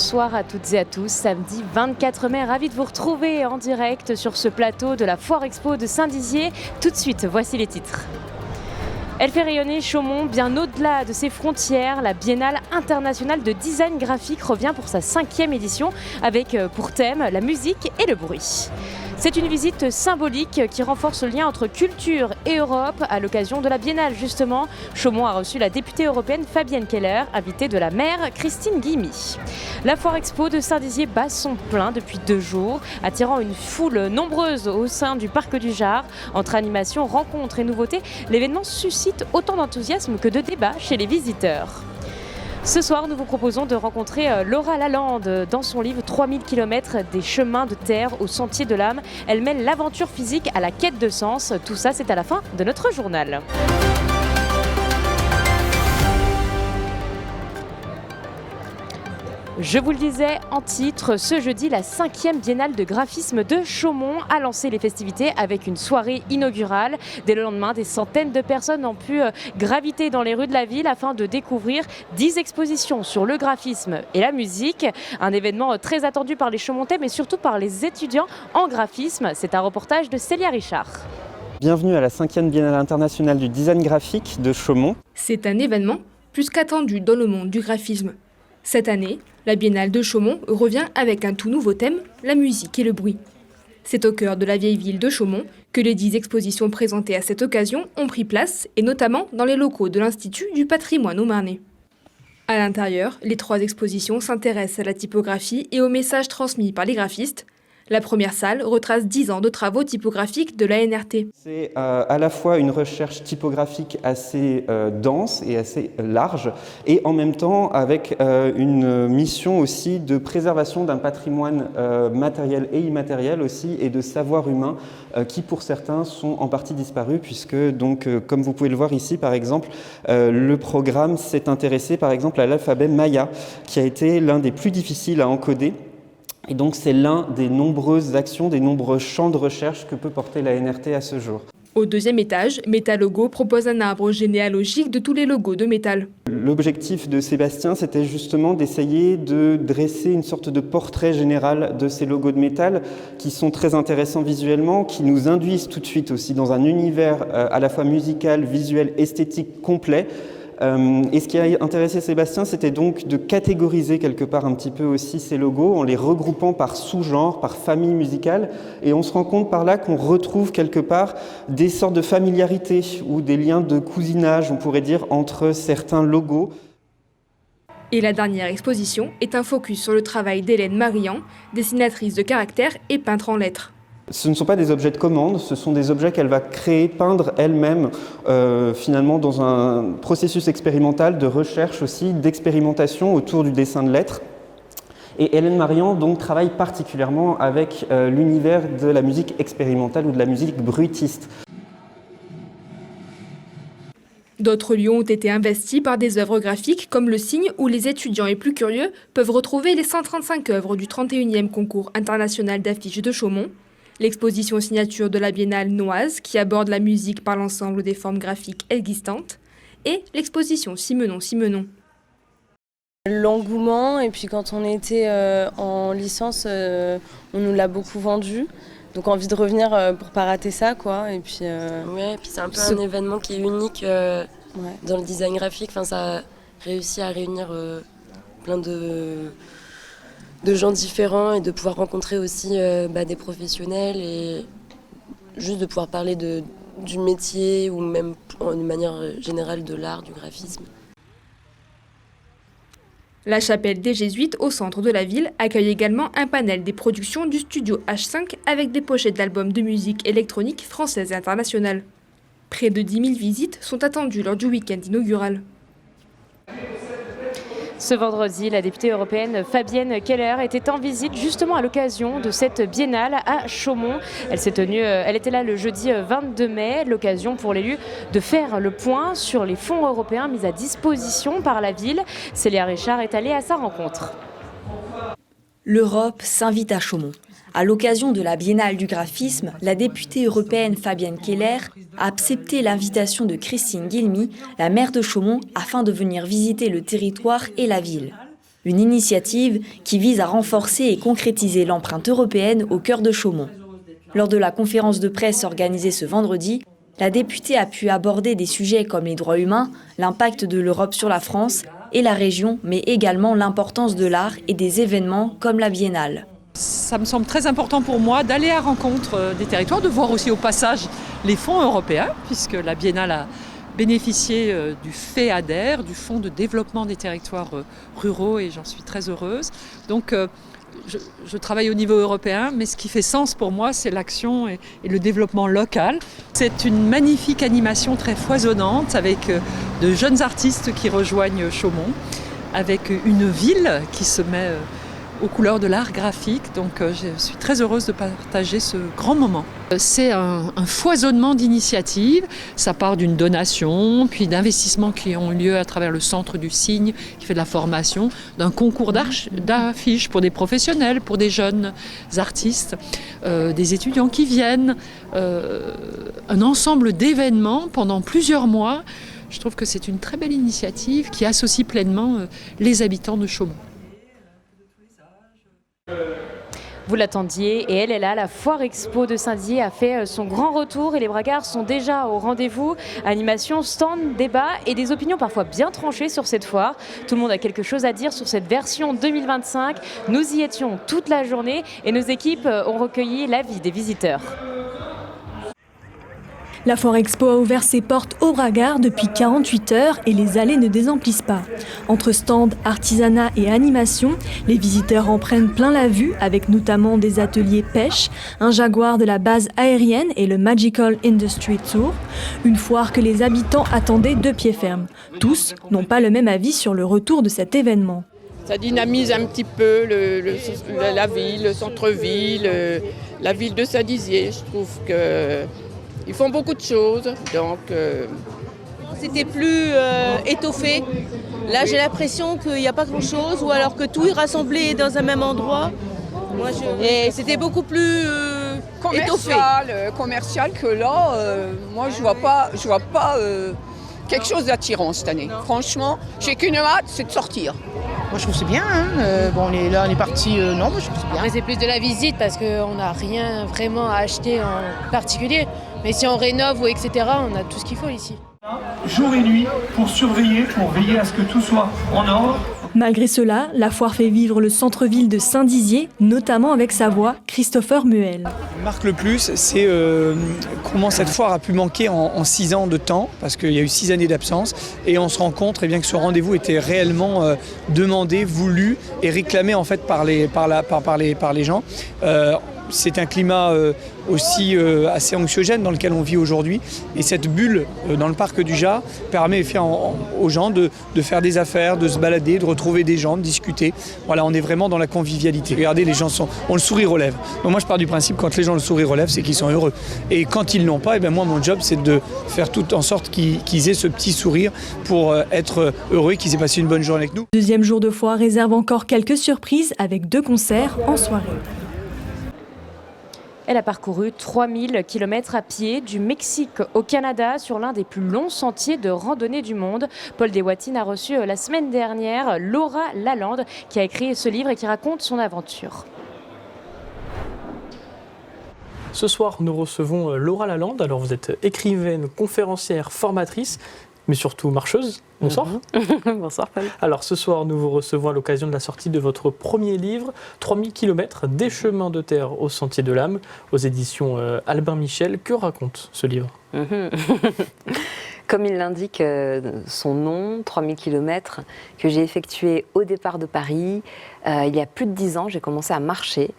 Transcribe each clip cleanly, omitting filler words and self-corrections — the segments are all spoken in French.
Bonsoir à toutes et à tous, samedi 24 mai, ravi de vous retrouver en direct sur ce plateau de la Foire Expo de Saint-Dizier. Tout de suite, voici les titres. Elle fait rayonner Chaumont bien au-delà de ses frontières. La Biennale internationale de design graphique revient pour sa 5e édition avec pour thème la musique et le bruit. C'est une visite symbolique qui renforce le lien entre culture et Europe. À l'occasion de la Biennale, justement, Chaumont a reçu la députée européenne Fabienne Keller, invitée de la maire Christine Guilmy. La Foire Expo de Saint-Dizier bat son plein depuis 2 jours, attirant une foule nombreuse au sein du Parc du Jard. Entre animations, rencontres et nouveautés, l'événement suscite autant d'enthousiasme que de débats chez les visiteurs. Ce soir, nous vous proposons de rencontrer Laura Lalande. Dans son livre 3000 km des chemins de terre au sentier de l'âme, elle mêle l'aventure physique à la quête de sens. Tout ça, c'est à la fin de notre journal. Je vous le disais en titre, ce jeudi, la 5e Biennale de graphisme de Chaumont a lancé les festivités avec une soirée inaugurale. Dès le lendemain, des centaines de personnes ont pu graviter dans les rues de la ville afin de découvrir 10 expositions sur le graphisme et la musique. Un événement très attendu par les Chaumontais, mais surtout par les étudiants en graphisme. C'est un reportage de Célia Richard. Bienvenue à la 5e Biennale internationale du design graphique de Chaumont. C'est un événement plus qu'attendu dans le monde du graphisme. Cette année, la Biennale de Chaumont revient avec un tout nouveau thème, la musique et le bruit. C'est au cœur de la vieille ville de Chaumont que les 10 expositions présentées à cette occasion ont pris place, et notamment dans les locaux de l'Institut du patrimoine haut-marnais. À l'intérieur, les 3 expositions s'intéressent à la typographie et aux messages transmis par les graphistes. La première salle retrace 10 ans de travaux typographiques de la NRT. C'est à la fois une recherche typographique assez dense et assez large, et en même temps avec une mission aussi de préservation d'un patrimoine matériel et immatériel aussi, et de savoir humain qui pour certains sont en partie disparus, puisque donc comme vous pouvez le voir ici par exemple, le programme s'est intéressé par exemple à l'alphabet maya, qui a été l'un des plus difficiles à encoder. Et donc c'est l'un des nombreuses actions, des nombreux champs de recherche que peut porter la NRT à ce jour. Au 2e étage, Métalogo propose un arbre généalogique de tous les logos de métal. L'objectif de Sébastien, c'était justement d'essayer de dresser une sorte de portrait général de ces logos de métal qui sont très intéressants visuellement, qui nous induisent tout de suite aussi dans un univers à la fois musical, visuel, esthétique complet. Et ce qui a intéressé Sébastien, c'était donc de catégoriser quelque part un petit peu aussi ces logos en les regroupant par sous-genre, par famille musicale. Et on se rend compte par là qu'on retrouve quelque part des sortes de familiarité ou des liens de cousinage, on pourrait dire, entre certains logos. Et la dernière exposition est un focus sur le travail d'Hélène Marian, dessinatrice de caractères et peintre en lettres. Ce ne sont pas des objets de commande, ce sont des objets qu'elle va créer, peindre elle-même, finalement dans un processus expérimental de recherche aussi, d'expérimentation autour du dessin de lettres. Et Hélène Marian donc travaille particulièrement avec l'univers de la musique expérimentale ou de la musique bruitiste. D'autres lieux ont été investis par des œuvres graphiques comme le Cygne, où les étudiants et plus curieux peuvent retrouver les 135 œuvres du 31e concours international d'affiches de Chaumont. L'exposition signature de la Biennale Noise, qui aborde la musique par l'ensemble des formes graphiques existantes, et l'exposition Simenon. L'engouement, et puis quand on était en licence, on nous l'a beaucoup vendu. Donc envie de revenir pour pas rater ça, quoi. Et puis, ouais, et puis c'est un peu un événement qui est unique dans le design graphique. Enfin, ça a réussi à réunir plein de gens différents et de pouvoir rencontrer aussi des professionnels et juste de pouvoir parler du métier ou même d'une manière générale de l'art, du graphisme. La chapelle des Jésuites, au centre de la ville, accueille également un panel des productions du studio H5 avec des pochettes d'albums de musique électronique française et internationale. Près de 10 000 visites sont attendues lors du week-end inaugural. Ce vendredi, la députée européenne Fabienne Keller était en visite justement à l'occasion de cette biennale à Chaumont. Elle était là le jeudi 22 mai, l'occasion pour l'élu de faire le point sur les fonds européens mis à disposition par la ville. Célia Richard est allée à sa rencontre. L'Europe s'invite à Chaumont. À l'occasion de la Biennale du graphisme, la députée européenne Fabienne Keller a accepté l'invitation de Christine Guilmy, la maire de Chaumont, afin de venir visiter le territoire et la ville. Une initiative qui vise à renforcer et concrétiser l'empreinte européenne au cœur de Chaumont. Lors de la conférence de presse organisée ce vendredi, la députée a pu aborder des sujets comme les droits humains, l'impact de l'Europe sur la France et la région, mais également l'importance de l'art et des événements comme la Biennale. Ça me semble très important pour moi d'aller à la rencontre des territoires, de voir aussi au passage les fonds européens, puisque la Biennale a bénéficié du FEADER, du Fonds de développement des territoires ruraux, et j'en suis très heureuse. Donc je travaille au niveau européen, mais ce qui fait sens pour moi, c'est l'action et le développement local. C'est une magnifique animation très foisonnante avec de jeunes artistes qui rejoignent Chaumont, avec une ville qui se met aux couleurs de l'art graphique. Donc je suis très heureuse de partager ce grand moment. C'est un foisonnement d'initiatives. Ça part d'une donation, puis d'investissements qui ont eu lieu à travers le Centre du Cygne, qui fait de la formation, d'un concours d'affiches pour des professionnels, pour des jeunes artistes, des étudiants qui viennent, un ensemble d'événements pendant plusieurs mois. Je trouve que c'est une très belle initiative qui associe pleinement les habitants de Chaumont. Vous l'attendiez et elle est là, la Foire Expo de Saint-Dizier a fait son grand retour et les braquards sont déjà au rendez-vous. Animation, stand, débat et des opinions parfois bien tranchées sur cette foire. Tout le monde a quelque chose à dire sur cette version 2025. Nous y étions toute la journée et nos équipes ont recueilli l'avis des visiteurs. La Foire Expo a ouvert ses portes au Bragard depuis 48 heures et les allées ne désemplissent pas. Entre stands, artisanat et animation, les visiteurs en prennent plein la vue avec notamment des ateliers pêche, un Jaguar de la base aérienne et le Magical Industry Tour. Une foire que les habitants attendaient de pied ferme. Tous n'ont pas le même avis sur le retour de cet événement. Ça dynamise un petit peu la ville, le centre-ville, la ville de Saint-Dizier. Je trouve que ils font beaucoup de choses, donc c'était plus étoffé. Là, j'ai l'impression qu'il n'y a pas grand-chose, ou alors que tout est rassemblé dans un même endroit. Et c'était beaucoup plus étoffé. Commercial que là, moi je vois pas quelque chose d'attirant cette année. Franchement, j'ai qu'une hâte, c'est de sortir. Moi je trouve que c'est bien, hein. Bon, on est parti, non, moi je trouve que c'est bien. Mais c'est plus de la visite parce qu'on n'a rien vraiment à acheter en particulier. Mais si on rénove ou etc., on a tout ce qu'il faut ici. Jour et nuit pour surveiller, pour veiller à ce que tout soit en ordre. Malgré cela, la foire fait vivre le centre-ville de Saint-Dizier, notamment avec sa voix, Christopher Muel. Ce qui marque le plus, c'est comment cette foire a pu manquer en 6 ans de temps, parce qu'il y a eu 6 années d'absence, et on se rend compte eh bien, que ce rendez-vous était réellement demandé, voulu et réclamé en fait par les gens. C'est un climat aussi assez anxiogène dans lequel on vit aujourd'hui. Et cette bulle dans le parc du Jas permet aux gens de faire des affaires, de se balader, de retrouver des gens, de discuter. Voilà, on est vraiment dans la convivialité. Regardez, les gens ont le sourire aux lèvres. Donc moi, je pars du principe que quand les gens ont le sourire aux lèvres, c'est qu'ils sont heureux. Et quand ils ne l'ont pas, eh bien, moi, mon job, c'est de faire tout en sorte qu'ils aient ce petit sourire pour être heureux et qu'ils aient passé une bonne journée avec nous. Deuxième jour de foire réserve encore quelques surprises avec 2 concerts en soirée. Elle a parcouru 3000 km à pied du Mexique au Canada sur l'un des plus longs sentiers de randonnée du monde. Paul Deswatines a reçu la semaine dernière Laura Lalande qui a écrit ce livre et qui raconte son aventure. Ce soir, nous recevons Laura Lalande. Alors, vous êtes écrivaine, conférencière, formatrice, mais surtout marcheuse. Bonsoir. Bonsoir Paul. Alors ce soir, nous vous recevons à l'occasion de la sortie de votre premier livre, 3000 km, des chemins de terre au sentier de l'âme, aux éditions Albin Michel. Que raconte ce livre ? Comme il l'indique son nom, 3000 km, que j'ai effectué au départ de Paris. Il y a plus de 10 ans, j'ai commencé à marcher.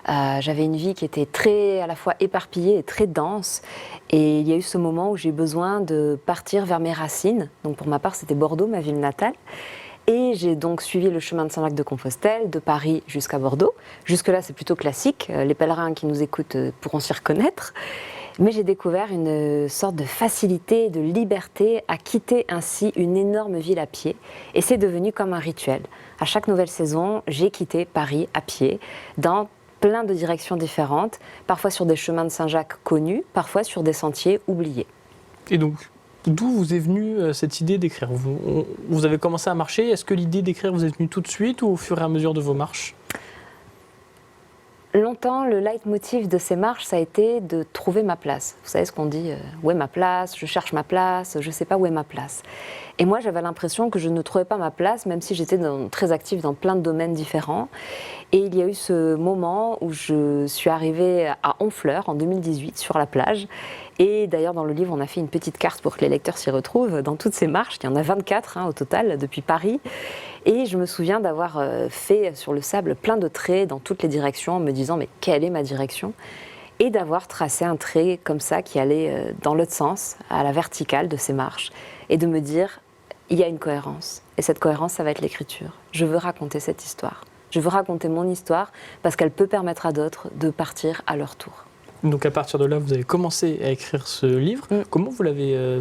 J'avais une vie qui était très à la fois éparpillée et très dense. Et il y a eu ce moment où j'ai eu besoin de partir vers mes racines. Donc pour ma part, c'était Bordeaux, ma ville natale. Et j'ai donc suivi le chemin de Saint-Jacques-de-Compostelle, de Paris jusqu'à Bordeaux. Jusque-là, c'est plutôt classique. Les pèlerins qui nous écoutent pourront s'y reconnaître. Mais j'ai découvert une sorte de facilité, de liberté à quitter ainsi une énorme ville à pied. Et c'est devenu comme un rituel. À chaque nouvelle saison, j'ai quitté Paris à pied, dans plein de directions différentes, parfois sur des chemins de Saint-Jacques connus, parfois sur des sentiers oubliés. Et donc, D'où vous est venue cette idée d'écrire? Vous avez commencé à marcher, est-ce que l'idée d'écrire vous est venue tout de suite ou au fur et à mesure de vos marches? Longtemps, le leitmotiv de ces marches, ça a été de trouver ma place. Vous savez ce qu'on dit, où est ma place? Je cherche ma place, je ne sais pas où est ma place. Et moi, j'avais l'impression que je ne trouvais pas ma place, même si j'étais très active dans plein de domaines différents. Et il y a eu ce moment où je suis arrivée à Honfleur, en 2018, sur la plage. Et d'ailleurs, dans le livre, on a fait une petite carte pour que les lecteurs s'y retrouvent dans toutes ces marches. Il y en a 24 au total, depuis Paris. Et je me souviens d'avoir fait sur le sable plein de traits dans toutes les directions en me disant « mais quelle est ma direction ?» et d'avoir tracé un trait comme ça qui allait dans l'autre sens, à la verticale de ces marches, et de me dire « il y a une cohérence. Et cette cohérence, ça va être l'écriture. Je veux raconter cette histoire. Je veux raconter mon histoire parce qu'elle peut permettre à d'autres de partir à leur tour. » Donc à partir de là, vous avez commencé à écrire ce livre. Comment vous l'avez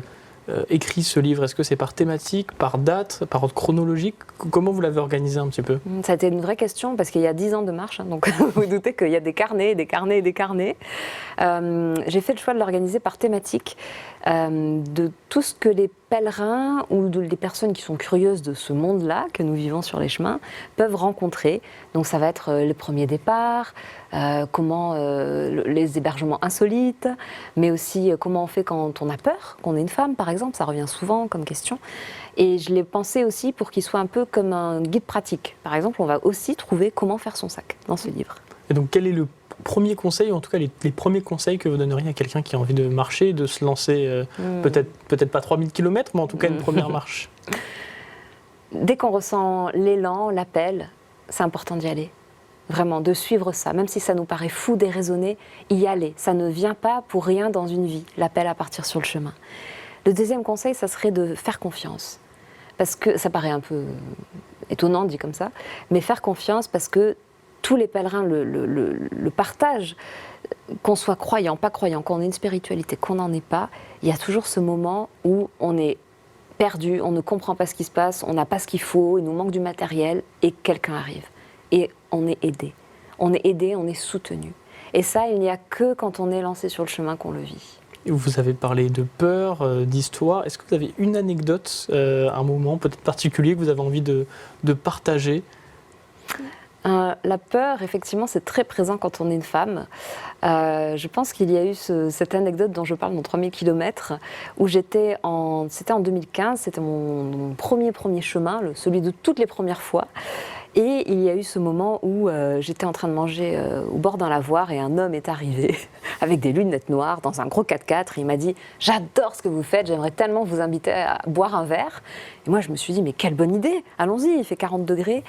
écrit ce livre? Est-ce que c'est par thématique, par date, par ordre chronologique? Comment vous l'avez organisé un petit peu? Ça a été une vraie question parce qu'il y a 10 ans de marche, donc vous vous doutez qu'il y a des carnets, des carnets et des carnets. J'ai fait le choix de l'organiser par thématique, de tout ce que les pèlerins ou les personnes qui sont curieuses de ce monde-là que nous vivons sur les chemins peuvent rencontrer. Donc ça va être les premiers départs, les hébergements insolites, mais aussi comment on fait quand on a peur, qu'on est une femme par exemple, ça revient souvent comme question. Et je l'ai pensé aussi pour qu'il soit un peu comme un guide pratique. Par exemple, on va aussi trouver comment faire son sac dans ce livre. Et donc quel est le premier conseil, ou en tout cas les premiers conseils que vous donneriez à quelqu'un qui a envie de marcher, de se lancer, peut-être pas 3000 km, mais en tout cas une première marche? Dès qu'on ressent l'élan, l'appel, c'est important d'y aller. Vraiment, de suivre ça, même si ça nous paraît fou, déraisonné, y aller. Ça ne vient pas pour rien dans une vie, l'appel à partir sur le chemin. Le deuxième conseil, ça serait de faire confiance. Parce que ça paraît un peu étonnant dit comme ça, mais faire confiance parce que tous les pèlerins le partagent, qu'on soit croyant, pas croyant, qu'on ait une spiritualité, qu'on n'en ait pas, il y a toujours ce moment où on est perdu, on ne comprend pas ce qui se passe, on n'a pas ce qu'il faut, il nous manque du matériel, et quelqu'un arrive. Et on est aidé. On est aidé, on est soutenu. Et ça, il n'y a que quand on est lancé sur le chemin qu'on le vit. Vous avez parlé de peur, d'histoire. Est-ce que vous avez une anecdote, un moment peut-être particulier que vous avez envie de partager? La peur, effectivement, c'est très présent quand on est une femme. Je pense qu'il y a eu cette anecdote dont je parle dans 3000 km, où c'était en 2015, c'était mon premier chemin, celui de toutes les premières fois. Et il y a eu ce moment où j'étais en train de manger au bord d'un lavoir et un homme est arrivé avec des lunettes noires dans un gros 4x4 et il m'a dit « J'adore ce que vous faites, j'aimerais tellement vous inviter à boire un verre. » Et moi je me suis dit « Mais quelle bonne idée, allons-y, il fait 40 degrés. »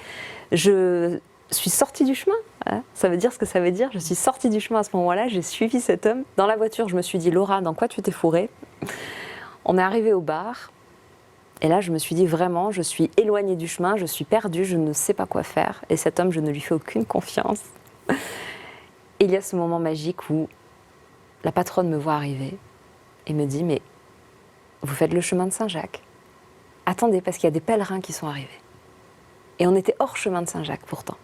Je suis sortie du chemin, hein. Ça veut dire ce que ça veut dire. Je suis sortie du chemin à ce moment-là, j'ai suivi cet homme. Dans la voiture, je me suis dit « Laura, dans quoi tu t'es fourrée ?» On est arrivé au bar. Et là, je me suis dit vraiment, je suis éloignée du chemin, je suis perdue, je ne sais pas quoi faire. Et cet homme, je ne lui fais aucune confiance. Et il y a ce moment magique où la patronne me voit arriver et me dit « Mais vous faites le chemin de Saint-Jacques. Attendez, parce qu'il y a des pèlerins qui sont arrivés. » Et on était hors chemin de Saint-Jacques pourtant.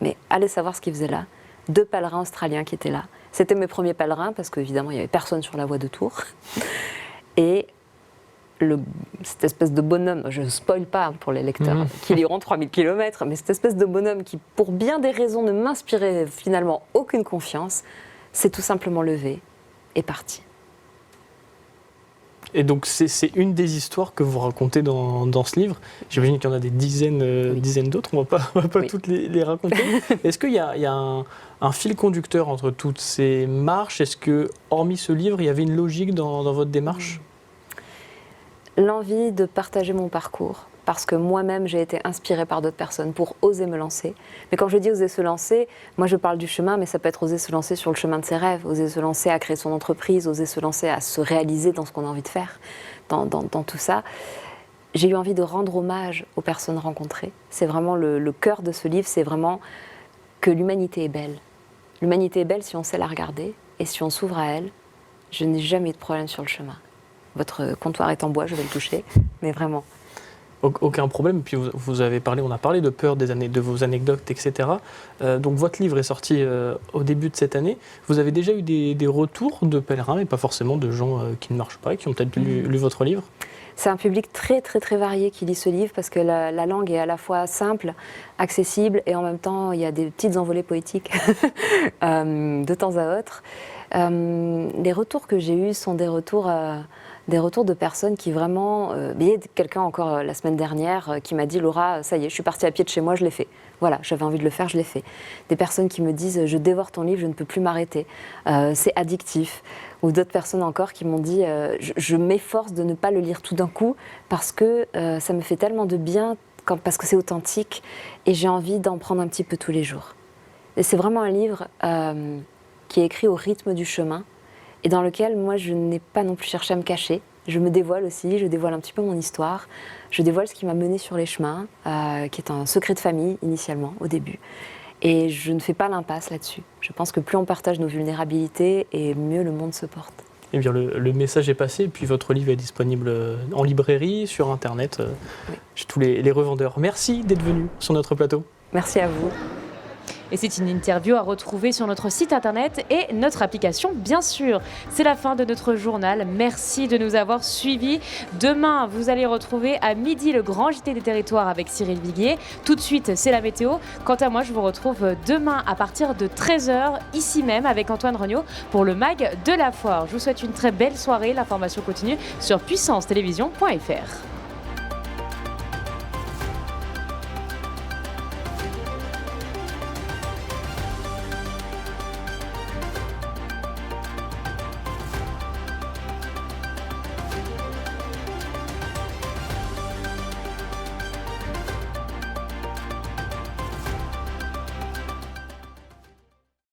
Mais allez savoir ce qu'ils faisaient là. 2 pèlerins australiens qui étaient là. C'était mes premiers pèlerins parce qu'évidemment, il n'y avait personne sur la voie de Tours. Et cette espèce de bonhomme, je ne spoil pas pour les lecteurs qui liront 3000 km, mais cette espèce de bonhomme qui, pour bien des raisons, ne m'inspirait finalement aucune confiance, s'est tout simplement levé et parti. Et donc c'est une des histoires que vous racontez dans ce livre. J'imagine qu'il y en a des dizaines d'autres, on ne va pas toutes les raconter. Est-ce qu'il y a un fil conducteur entre toutes ces marches? Est-ce que, hormis ce livre, il y avait une logique dans votre démarche? L'envie de partager mon parcours, parce que moi-même j'ai été inspirée par d'autres personnes pour oser me lancer. Mais quand je dis oser se lancer, moi je parle du chemin, mais ça peut être oser se lancer sur le chemin de ses rêves, oser se lancer à créer son entreprise, oser se lancer à se réaliser dans ce qu'on a envie de faire, dans tout ça. J'ai eu envie de rendre hommage aux personnes rencontrées. C'est vraiment le cœur de ce livre, c'est vraiment que l'humanité est belle. L'humanité est belle si on sait la regarder, et si on s'ouvre à elle, je n'ai jamais eu de problème sur le chemin. Votre comptoir est en bois, je vais le toucher, mais vraiment. Aucun problème. Puis on a parlé de peur de vos anecdotes, etc. Donc votre livre est sorti au début de cette année. Vous avez déjà eu des retours de pèlerins, et pas forcément de gens qui ne marchent pas et qui ont peut-être lu votre livre? C'est un public très très très varié qui lit ce livre parce que la langue est à la fois simple, accessible et en même temps il y a des petites envolées poétiques de temps à autre. Les retours que j'ai eus sont des retours de personnes qui vraiment... il y a quelqu'un encore la semaine dernière qui m'a dit « Laura, ça y est, je suis partie à pied de chez moi, je l'ai fait. Voilà, j'avais envie de le faire, je l'ai fait. » Des personnes qui me disent « Je dévore ton livre, je ne peux plus m'arrêter. C'est addictif. » Ou d'autres personnes encore qui m'ont dit « Je m'efforce de ne pas le lire tout d'un coup parce que ça me fait tellement de bien, parce que c'est authentique et j'ai envie d'en prendre un petit peu tous les jours. » Et c'est vraiment un livre qui est écrit au rythme du chemin et dans lequel moi je n'ai pas non plus cherché à me cacher. Je me dévoile aussi, je dévoile un petit peu mon histoire, je dévoile ce qui m'a menée sur les chemins, qui est un secret de famille initialement, au début. Et je ne fais pas l'impasse là-dessus. Je pense que plus on partage nos vulnérabilités, et mieux le monde se porte. Eh bien, le message est passé, et puis votre livre est disponible en librairie, sur Internet, chez tous les revendeurs. Merci d'être venu sur notre plateau. Merci à vous. Et c'est une interview à retrouver sur notre site internet et notre application, bien sûr. C'est la fin de notre journal. Merci de nous avoir suivis. Demain, vous allez retrouver à midi le grand JT des territoires avec Cyril Viguier. Tout de suite, c'est la météo. Quant à moi, je vous retrouve demain à partir de 13h, ici même, avec Antoine Regnault pour le MAG de la Foire. Je vous souhaite une très belle soirée. L'information continue sur puissancetélévision.fr.